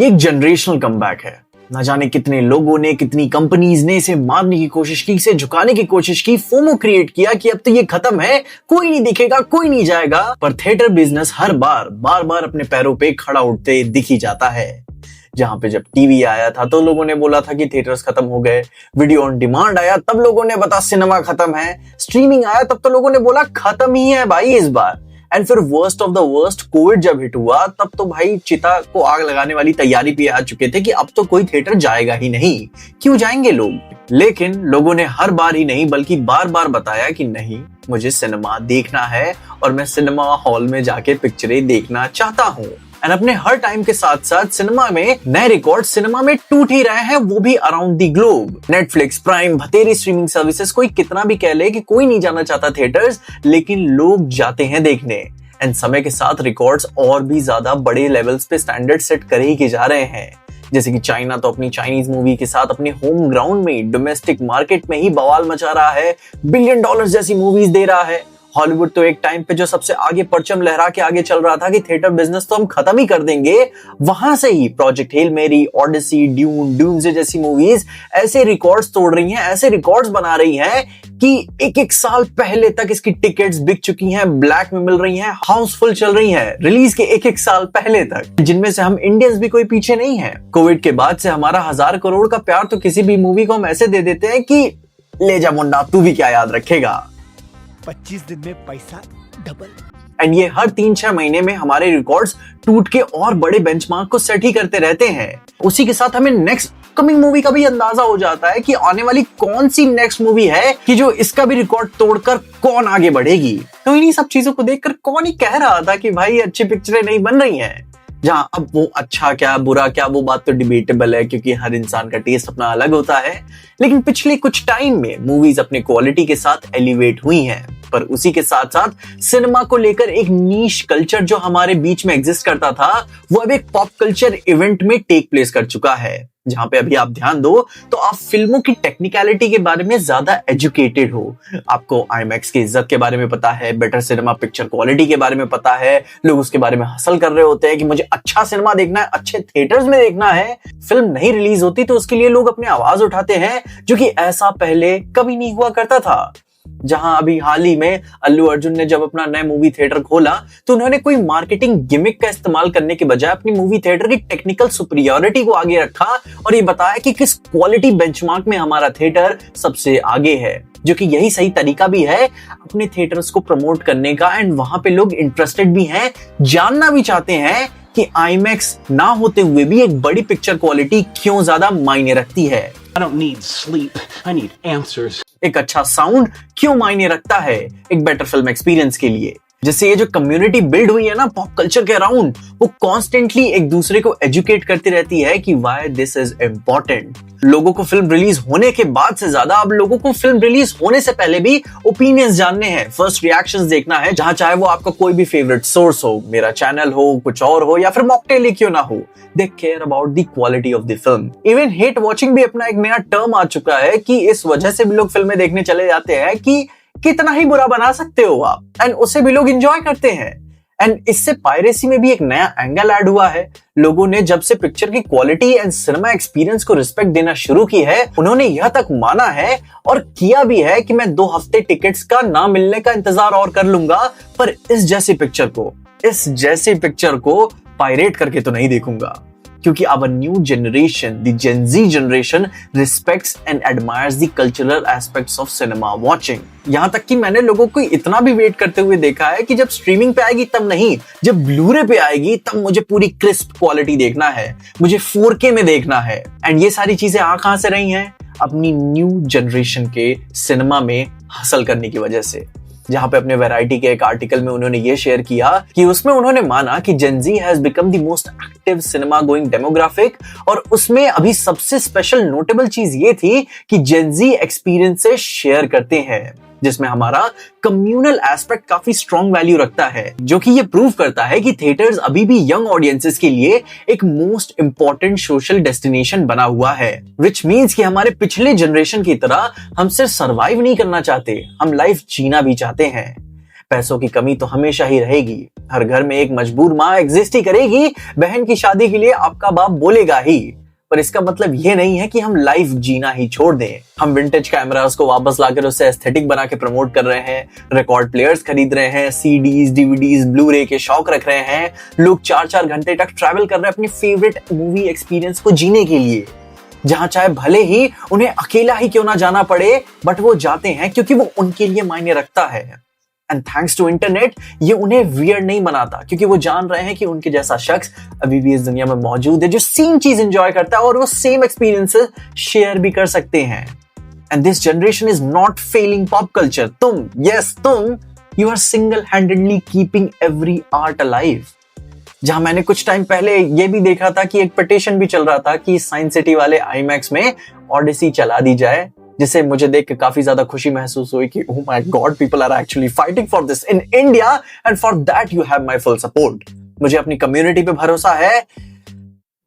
ये एक generational comeback है। ना जाने कितने लोगों ने, कितनी कंपनीज ने इसे मारने की कोशिश की, इसे झुकाने की कोशिश की, फोमो क्रिएट किया कि अब तो ये खत्म है, कोई नहीं दिखेगा, कोई नहीं जाएगा। पर थिएटर बिजनेस हर बार अपने पैरों पे खड़ा उठते दिख ही जाता है। जहां पे जब टीवी आया था तो लोगों ने बोला था कि थिएटर्स खत्म हो गए, वीडियो ऑन डिमांड आया तब लोगों ने बता सिनेमा खत्म है, स्ट्रीमिंग आया तब तो लोगों ने बोला खत्म ही है भाई इस बार। एंड फिर worst of the worst Covid जब हिट हुआ तब तो भाई चिता को आग लगाने वाली तैयारी पे आ चुके थे कि अब तो कोई थिएटर जाएगा ही नहीं, क्यों जाएंगे लोग। लेकिन लोगों ने हर बार ही नहीं बल्कि बार बताया कि नहीं, मुझे सिनेमा देखना है और मैं सिनेमा हॉल में जाके पिक्चरें देखना चाहता हूँ। एंड अपने हर टाइम के साथ साथ सिनेमा में नए रिकॉर्ड सिनेमा में टूट ही रहे हैं, वो भी around the globe. Netflix, prime, भतेरी स्ट्रीमिंग सर्विसेज, कोई कितना भी कह ले कि कोई नहीं जाना चाहता थिएटर्स, लेकिन लोग जाते हैं देखने। एंड समय के साथ रिकॉर्ड्स और भी ज्यादा बड़े लेवल्स पे स्टैंडर्ड सेट करे ही के जा रहे हैं। जैसे कि चाइना तो अपनी चाइनीज मूवी के साथ अपने होम ग्राउंड में, डोमेस्टिक मार्केट में ही बवाल मचा रहा है, $1 बिलियन जैसी मूवीज दे रहा है। हॉलीवुड तो एक टाइम पे जो सबसे आगे परचम लहरा के आगे चल रहा था कि थिएटर बिजनेस तो हम खत्म ही कर देंगे, वहां से ही प्रोजेक्ट हेल मेरी, ओडिसी, ड्यून जैसी मूवीज ऐसे रिकॉर्ड्स तोड़ रही हैं, ऐसे रिकॉर्ड्स बना रही हैं कि एक साल पहले तक इसकी टिकट्स बिक चुकी हैं, ब्लैक में मिल रही हैं, हाउसफुल चल रही हैं, रिलीज के एक साल पहले तक, जिनमें से हम इंडियंस भी कोई पीछे नहीं है। कोविड के बाद से हमारा 1000 करोड़ का प्यार तो किसी भी मूवी को हम ऐसे दे देते हैं कि ले जा मुंडा, तू भी क्या याद रखेगा, 25 दिन में पैसा डबल। एंड ये हर 3-6 महीने में हमारे रिकॉर्ड्स टूट के और बड़े बेंचमार्क को सेट ही करते रहते हैं। उसी के साथ हमें नेक्स्ट कमिंग मूवी का भी अंदाजा हो जाता है कि आने वाली कौन सी नेक्स्ट मूवी है कि जो इसका भी रिकॉर्ड तोड़कर कौन आगे बढ़ेगी। तो इन्हीं सब चीजों को देखकर कौन ही कह रहा था कि भाई अच्छी पिक्चरें नहीं बन रही हैं। जहां अब वो अच्छा क्या बुरा क्या वो बात तो डिबेटेबल है, क्योंकि हर इंसान का टेस्ट अपना अलग होता है। लेकिन पिछले कुछ टाइम में मूवीज अपने क्वालिटी के साथ एलिवेट हुई हैं, पर उसी के साथ साथ सिनेमा को लेकर एक नीश कल्चर जो हमारे बीच में एग्जिस्ट करता था, वो अब एक पॉप कल्चर इवेंट में टेक प्लेस कर चुका है। जहां पे अभी आप ध्यान दो तो आप फिल्मों की टेक्निकलिटी के बारे में ज्यादा एजुकेटेड हो, आपको आईमैक्स की इज्जत के बारे में पता है, बेटर सिनेमा पिक्चर क्वालिटी के बारे में पता है, लोग उसके बारे में हसल कर रहे होते हैं कि मुझे अच्छा सिनेमा देखना है, अच्छे थिएटर्स में देखना है। फिल्म नहीं रिलीज होती तो उसके लिए लोग अपनी आवाज उठाते हैं, जो कि ऐसा पहले कभी नहीं हुआ करता था। जहां अभी हाल ही में अल्लू अर्जुन ने जब अपना नया मूवी थिएटर खोला तो उन्होंने कोई मार्केटिंग गिमिक का इस्तेमाल करने के बजाय अपनी मूवी थिएटर की टेक्निकल सुपीरियरिटी को आगे रखा और ये बताया कि किस क्वालिटी बेंचमार्क में हमारा थिएटर सबसे आगे है, जो कि यही सही तरीका भी है अपने थिएटर्स को प्रमोट करने का। एंड वहां पे लोग इंटरेस्टेड भी हैं, जानना भी चाहते हैं कि आईमैक्स ना होते हुए भी एक बड़ी पिक्चर क्वालिटी क्यों ज्यादा मायने रखती है। I don't need sleep, I need answers. एक अच्छा साउंड क्यों मायने रखता है एक बेटर फिल्म एक्सपीरियंस के लिए। जैसे ये जो कम्युनिटी बिल्ड हुई है ना पॉप कल्चर के अराउंड, वो कॉन्स्टेंटली एक दूसरे को एजुकेट करती रहती है कि व्हाई दिस इज इम्पोर्टेंट। लोगों को फिल्म रिलीज होने के बाद से ज्यादा अब लोगों को फिल्म रिलीज होने से पहले भी ओपिनियंस जानने हैं, फर्स्ट रिएक्शंस देखना है, जहां चाहे वो आपका कोई भी फेवरेट सोर्स हो, मेरा चैनल हो, कुछ और हो, या फिर मॉकटेल ही क्यों ना हो, they care about the quality of the film. Even hate watching भी अपना एक नया टर्म आ चुका है कि इस वजह से भी लोग फिल्में देखने चले जाते हैं कि कितना ही बुरा बना सकते हो आप, एंड उसे भी लोग एंजॉय करते हैं। एंड इससे पायरेसी में भी एक नया एंगल ऐड हुआ है। लोगों ने जब से पिक्चर की क्वालिटी एंड सिनेमा एक्सपीरियंस को रिस्पेक्ट देना शुरू की है, उन्होंने यह तक माना है और किया भी है कि मैं 2 हफ्ते टिकट्स का ना मिलने का इंतजार और कर लूंगा, पर इस जैसी पिक्चर को पायरेट करके तो नहीं देखूंगा। क्योंकि our new generation, the Gen Z generation, respects and admires the cultural aspects of cinema watching. यहाँ तक कि मैंने लोगों को इतना भी वेट करते हुए देखा है कि जब स्ट्रीमिंग पे आएगी तब नहीं, जब ब्लूरे पे आएगी तब मुझे पूरी क्रिस्प क्वालिटी देखना है, मुझे 4K में देखना है। एंड ये सारी चीजें आ कहां से रही हैं? अपनी न्यू जनरेशन के सिनेमा में हासिल करने की वजह से। जहां पे अपने वैरायटी के एक आर्टिकल में उन्होंने ये शेयर किया कि उसमें उन्होंने माना कि Gen Z has become the most active cinema going demographic, और उसमें अभी सबसे स्पेशल नोटेबल चीज ये थी कि जेन ज़ी एक्सपीरियंसेस शेयर करते हैं, जिसमें हमारा कम्युनल एस्पेक्ट काफी स्ट्रॉन्ग वैल्यू रखता है, जो कि ये प्रूव करता है कि थिएटर्स अभी भी यंग ऑडियंसेस के लिए एक मोस्ट इंपॉर्टेंट सोशल डेस्टिनेशन बना हुआ है। विच मीन्स कि हमारे पिछले जनरेशन की तरह हम सिर्फ सर्वाइव नहीं करना चाहते, हम लाइफ जीना भी चाहते हैं। पैसों की कमी तो हमेशा ही रहेगी, हर घर में एक मजबूर माँ एग्जिस्ट ही करेगी, बहन की शादी के लिए आपका बाप बोलेगा ही। पर इसका मतलब ये नहीं है कि हम लाइफ जीना ही छोड़ दें। हम विंटेज कैमरास को वापस लाकर उससे एस्थेटिक बना के प्रमोट कर रहे हैं, रिकॉर्ड प्लेयर्स खरीद रहे हैं, सीडीज, डीवीडीज, ब्लू-रे के शौक रख रहे हैं, लोग 4-4 घंटे तक ट्रैवल कर रहे हैं अपनी फेवरेट मूवी एक्सपीरियंस को जीने के लिए, जहां चाहे भले ही उन्हें अकेला ही क्यों ना जाना पड़े, बट वो जाते हैं क्योंकि वो उनके लिए मायने रखता है। एंड थैंक्स टू इंटरनेट ये उन्हें वियर्ड नहीं बनाता, क्योंकि वो जान रहे हैं कि उनके जैसा शख्स अभी भी इस दुनिया में मौजूद है जो सेम चीज एंजॉय करता है और वो सेम एक्सपीरियंसेस शेयर भी कर सकते हैं। And this generation is not failing pop culture. तुम you are single handedly keeping every art alive. जहां मैंने कुछ टाइम पहले ये भी देखा था कि एक पिटीशन भी चल रहा था कि साइंस सिटी वाले आईमैक्स में ओडिसी चला दी जाए, जिसे मुझे देख के काफी ज्यादा खुशी महसूस हुई कि oh my God, people are actually fighting for this in India and for that you have my full support. मुझे अपनी कम्युनिटी पे भरोसा है,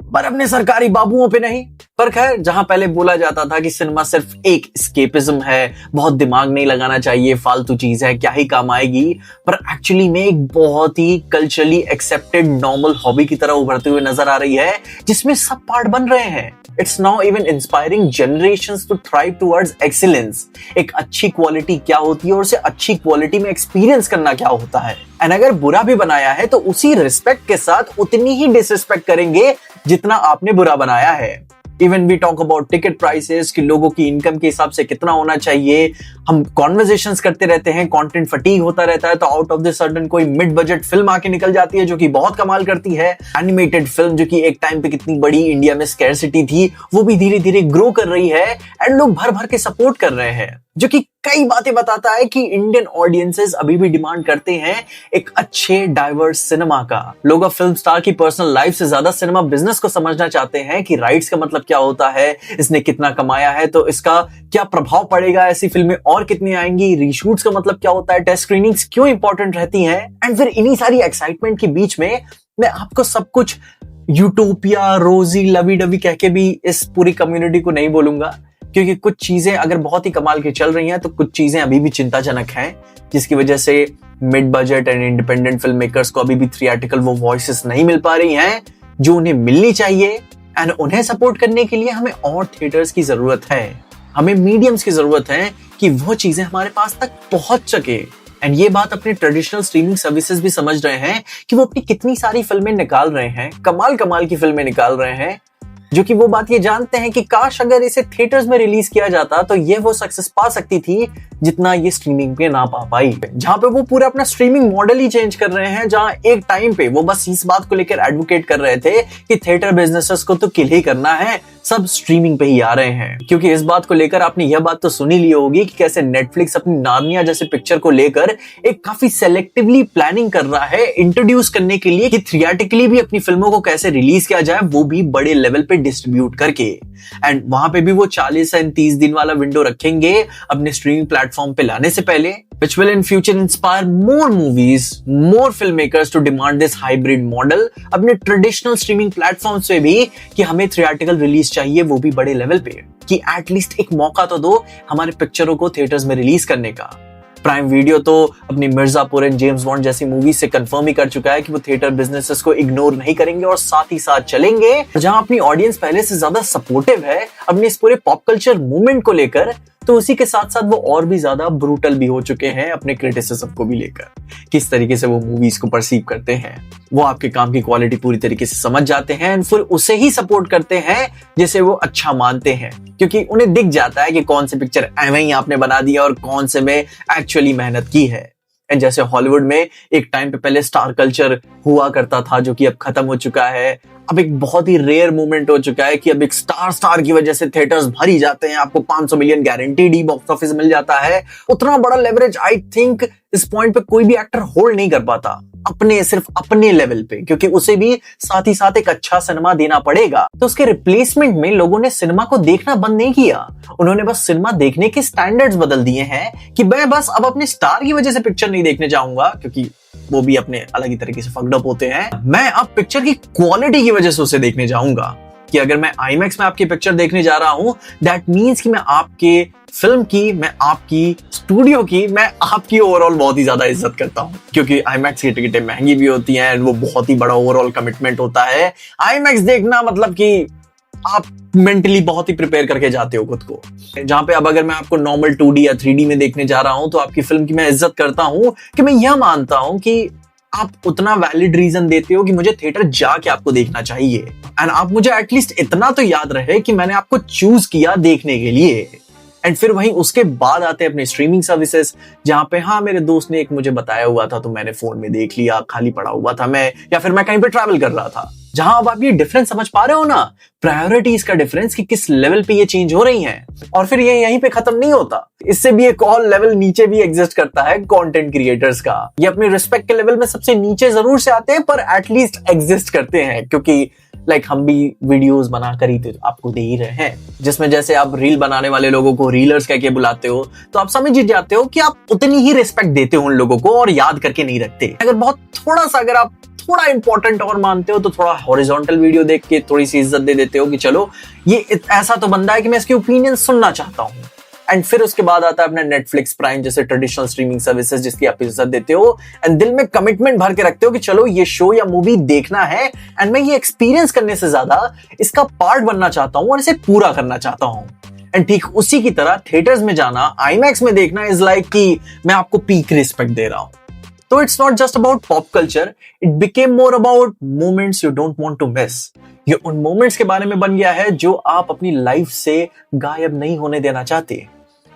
पर अपने सरकारी बाबुओं पे नहीं। पर खैर, जहां पहले बोला जाता था कि सिनेमा सिर्फ एक एस्केपिज्म है, बहुत दिमाग नहीं लगाना चाहिए, फालतू चीज है, क्या ही काम आएगी, पर एक्चुअली में एक बहुत ही कल्चरली एक्सेप्टेड नॉर्मल हॉबी की तरह उभरते हुए नजर आ रही है, जिसमें सब पार्ट बन रहे हैं। It's now even inspiring generations to thrive towards excellence. एक अच्छी क्वालिटी क्या होती है और उसे अच्छी क्वालिटी में एक्सपीरियंस करना क्या होता है। एंड अगर बुरा भी बनाया है तो उसी रिस्पेक्ट के साथ उतनी ही डिसरिस्पेक्ट करेंगे जितना आपने बुरा बनाया है। Even we talk about ticket prices कि लोगों की इनकम के हिसाब से कितना होना चाहिए। हम कॉन्वर्सेशंस करते रहते हैं, कंटेंट फटीग होता रहता है, तो आउट ऑफ द सडन कोई मिड बजट फिल्म आके निकल जाती है जो कि बहुत कमाल करती है। एनिमेटेड फिल्म जो कि एक टाइम पे कितनी बड़ी इंडिया में स्कैरसिटी थी, वो भी धीरे धीरे ग्रो कर रही है एंड लोग भर भर के सपोर्ट कर रहे हैं, जो कि कई बातें बताता है कि इंडियन ऑडियंसेस अभी भी डिमांड करते हैं एक अच्छे डाइवर्स सिनेमा का। लोग अब फिल्म स्टार की पर्सनल लाइफ से ज्यादा सिनेमा बिजनेस को समझना चाहते हैं कि राइट्स का मतलब क्या होता है, इसने कितना कमाया है तो इसका क्या प्रभाव पड़ेगा, ऐसी फिल्में और कितनी आएंगी, रीशूट्स का मतलब क्या होता है, टेस्ट स्क्रीनिंग्स क्यों इंपॉर्टेंट रहती हैं। एंड फिर इन्हीं सारी एक्साइटमेंट के बीच में मैं आपको सब कुछ यूटोपिया, रोजी, लवी डवी कह के भी इस पूरी कम्युनिटी को नहीं बोलूंगा, क्योंकि कुछ चीजें अगर बहुत ही कमाल की चल रही हैं तो कुछ चीजें अभी भी चिंताजनक हैं, जिसकी वजह से mid budget and independent film makers को अभी भी थिएट्रिकल वो वॉइसेस नहीं मिल पा रही हैं जो उन्हें मिलनी चाहिए। एंड उन्हें सपोर्ट करने के लिए हमें और थिएटर्स की जरूरत है, हमें मीडियम्स की जरूरत है कि वो चीजें हमारे पास तक पहुंच सके। एंड ये बात अपने ट्रेडिशनल स्ट्रीमिंग सर्विसेज भी समझ रहे हैं कि वो अपनी कितनी सारी फिल्में निकाल रहे हैं, कमाल कमाल की फिल्में निकाल रहे हैं, जो कि वो बात ये जानते हैं कि काश अगर इसे थिएटर्स में रिलीज किया जाता तो ये वो सक्सेस पा सकती थी जितना ये स्ट्रीमिंग पे ना पा पाई। जहां पे वो पूरा अपना स्ट्रीमिंग मॉडल ही चेंज कर रहे हैं, जहां एक टाइम पे वो बस इस बात को लेकर एडवोकेट कर रहे थे कि थिएटर बिजनेसेस को तो किल ही करना है, सब स्ट्रीमिंग पे ही आ रहे हैं। क्योंकि इस बात को लेकर आपने यह बात तो सुनी ली होगी कि कैसे नेटफ्लिक्स अपनी नार्निया जैसे पिक्चर को लेकर एक काफी सेलेक्टिवली प्लानिंग कर रहा है इंट्रोड्यूस करने के लिए कि थिएट्रिकली भी अपनी फिल्मों को कैसे रिलीज किया जाए, वो भी बड़े लेवल पे डिस्ट्रीब्यूट करके। एंड वहां पे भी वो 40 एंड 30 दिन वाला विंडो रखेंगे अपने स्ट्रीमिंग प्लेटफॉर्म पे लाने से पहले, which will in future inspire more movies, more filmmakers to demand this hybrid model अपने ट्रेडिशनल स्ट्रीमिंग प्लेटफॉर्म्स पे भी कि हमें थिएट्रिकल रिलीज चाहिए, वो भी बड़े लेवल पे, कि एटलीस्ट एक मौका तो दो हमारे पिक्चरों को थिएटर्स में रिलीज करने का। प्राइम वीडियो तो अपनी मिर्जापुर एंड जेम्स बॉन्ड जैसी मूवी से कंफर्म ही कर चुका है कि वो थिएटर बिजनेसेस को इग्नोर नहीं करेंगे और साथ ही साथ चलेंगे। जहां अपनी ऑडियंस पहले से ज्यादा सपोर्टिव है अपने इस पूरे पॉप कल्चर मूवमेंट को लेकर, तो उसी के साथ साथ वो और भी ज्यादा ब्रूटल भी हो चुके हैं अपने क्रिटिसिज्म को भी लेकर, किस तरीके से वो मूवीज को परसीव करते हैं। वो आपके काम की क्वालिटी पूरी तरीके से समझ जाते हैं एंड फिर उसे ही सपोर्ट करते हैं जिसे वो अच्छा मानते हैं, क्योंकि उन्हें दिख जाता है कि कौन सी पिक्चर एवं ही आपने बना दिया और कौन से में एक्चुअली मेहनत की है। एंड जैसे हॉलीवुड में एक टाइम पे पहले स्टार कल्चर हुआ करता था जो कि अब खत्म हो चुका है, अब एक बहुत ही रेयर मूवमेंट हो चुका है कि अब एक स्टार की वजह से थिएटर्स भर ही जाते हैं, आपको 500 मिलियन गारंटीड ही बॉक्स ऑफिस मिल जाता है। उतना बड़ा लेवरेज आई थिंक इस पॉइंट पे कोई भी एक्टर होल्ड नहीं कर पाता सिर्फ अपने लेवल पे, क्योंकि उसे भी साथ ही साथ एक अच्छा सिनेमा देना पड़ेगा। तो उसके रिप्लेसमेंट में लोगों ने सिनेमा को देखना बंद नहीं किया, उन्होंने बस सिनेमा देखने के स्टैंडर्ड्स बदल दिए हैं कि मैं बस अब अपने स्टार की वजह से पिक्चर नहीं देखने जाऊंगा, क्योंकि वो भी अपने अलग ही तरीके से फक्ड अप होते हैं, मैं अब पिक्चर की क्वालिटी की वजह से उसे देखने जाऊंगा। कि अगर मैं IMAX में आपकी पिक्चर देखने जा रहा हूं, दैट मीन्स कि मैं आपके फिल्म की, मैं आपकी स्टूडियो की, मैं आपकी ओवरऑल बहुत ही ज्यादा इज्जत करता हूं, क्योंकि IMAX की टिकटें महंगी भी होती हैं, वो बहुत ही बड़ा ओवरऑल कमिटमेंट होता है। IMAX देखना मतलब कि आप मेंटली बहुत ही प्रिपेयर करके जाते हो खुद को। जहां पे अब अगर मैं आपको नॉर्मल 2D या 3D में देखने जा रहा हूं, तो आपकी फिल्म की मैं इज्जत करता हूं कि मैं यह मानता हूं कि आप उतना वैलिड रीजन देते हो कि मुझे थिएटर जाके आपको देखना चाहिए, एंड आप मुझे एटलीस्ट इतना तो याद रहे कि मैंने आपको चूज किया देखने के लिए। एंड फिर वहीं उसके बाद आते हैं अपने स्ट्रीमिंग सर्विसेज, जहां पे हाँ मेरे दोस्त ने एक मुझे बताया हुआ था तो मैंने फोन में देख लिया, खाली पड़ा हुआ था मैं, या फिर मैं कहीं पे ट्रैवल कर रहा था। जहां अब आप ये डिफरेंस समझ पा रहे हो ना, प्रायोरिटीज का डिफरेंस, कि किस लेवल पे ये चेंज हो रही हैं। और फिर ये यहीं पे खत्म नहीं होता, इससे भी एक और लेवल नीचे भी एग्जिस्ट करता है कंटेंट क्रिएटर्स का। ये अपने रिस्पेक्ट के लेवल में सबसे नीचे जरूर से आते हैं, पर एटलीस्ट एग्जिस्ट करते हैं, क्योंकि हम भी वीडियोस बनाकर ही तो आपको दे ही रहे हैं, जिसमें जैसे आप रील बनाने वाले लोगों को रीलर्स कह के बुलाते हो, तो आप समझ ही जाते हो कि आप उतनी ही रिस्पेक्ट देते हो उन लोगों को और याद करके नहीं रखते। अगर बहुत थोड़ा सा अगर आप थोड़ा इंपॉर्टेंट और मानते हो, तो थोड़ा हॉरिजॉन्टल वीडियो देख के थोड़ी सी इज्जत दे देते हो कि चलो ये ऐसा तो बंदा है कि मैं इसके ओपिनियन सुनना चाहता हूँ। एंड फिर उसके बाद आता है अपना नेटफ्लिक्स, प्राइम जैसे ट्रेडिशनल स्ट्रीमिंग सर्विसेज, जिसकी आप इज्जत देते हो एंड दिल में कमिटमेंट भर के रखते हो कि चलो ये शो या मूवी देखना है, एंड मैं ये एक्सपीरियंस करने से ज्यादा इसका पार्ट बनना चाहता हूं और इसे पूरा करना चाहता हूं। एंड ठीक उसी की तरह थिएटर्स में जाना, IMAX में देखना इज लाइक कि मैं आपको पीक रिस्पेक्ट दे रहा हूं। तो it's not just about pop culture, it became more about moments you don't want to miss. ये उन मोमेंट्स के बारे में बन गया है जो आप अपनी लाइफ से गायब नहीं होने देना चाहते।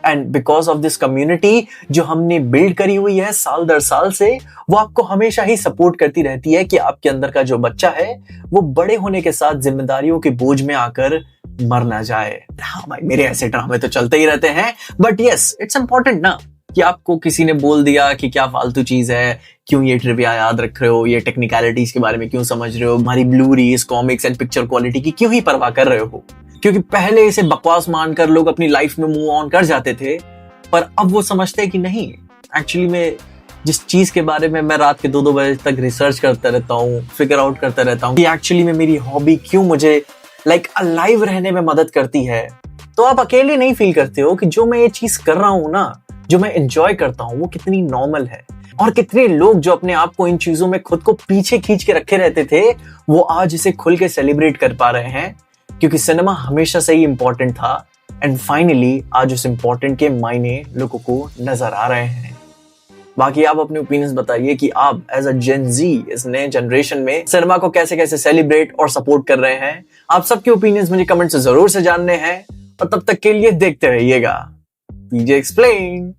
And because of this community जो हमने बिल्ड करी हुई है साल दर साल से, वो आपको हमेशा ही सपोर्ट करती रहती है कि आपके अंदर का जो बच्चा है वो बड़े होने के साथ जिम्मेदारियों के बोझ में आकर मर ना जाए। हाँ भाई, मेरे ऐसे ड्रामे तो चलते ही रहते हैं, बट यस इट्स इंपॉर्टेंट ना कि आपको किसी ने बोल दिया कि क्या फालतू चीज है, क्यों ये ट्रिविया याद रख रहे हो, ये टेक्निकलिटीज के बारे में क्यों समझ रहे हो, हमारी ब्लूरीज, कॉमिक्स एंड पिक्चर क्वालिटी की क्यों ही परवाह कर रहे हो। क्योंकि पहले इसे बकवास मानकर लोग अपनी लाइफ में मूव ऑन कर जाते थे, पर अब वो समझते हैं कि नहीं, एक्चुअली में जिस चीज के बारे में मैं रात के 2-2 बजे तक रिसर्च करता रहता हूँ, फिगर आउट करता रहता हूँ कि एक्चुअली में मेरी हॉबी क्यों मुझे अलाइव रहने में मदद करती है, तो आप अकेले नहीं फील करते हो कि जो मैं ये चीज कर रहा हूँ ना, जो मैं एंजॉय करता हूँ, वो कितनी नॉर्मल है। और कितने लोग जो अपने आप को इन चीजों में खुद को पीछे खींच के रखे रहते थे, वो आज इसे खुल के सेलिब्रेट कर पा रहे हैं, क्योंकि सिनेमा हमेशा से ही इंपॉर्टेंट था एंड फाइनली आज उस इंपॉर्टेंट के मायने लोगों को नजर आ रहे हैं। बाकी आप अपने ओपिनियंस बताइए कि आप एज अ जेन जी, इस नए जनरेशन में सिनेमा को कैसे कैसे सेलिब्रेट और सपोर्ट कर रहे हैं। आप सबके ओपिनियंस मुझे कमेंट से जरूर से जानने हैं, और तब तक के लिए देखते रहिएगा PJ एक्सप्लेन।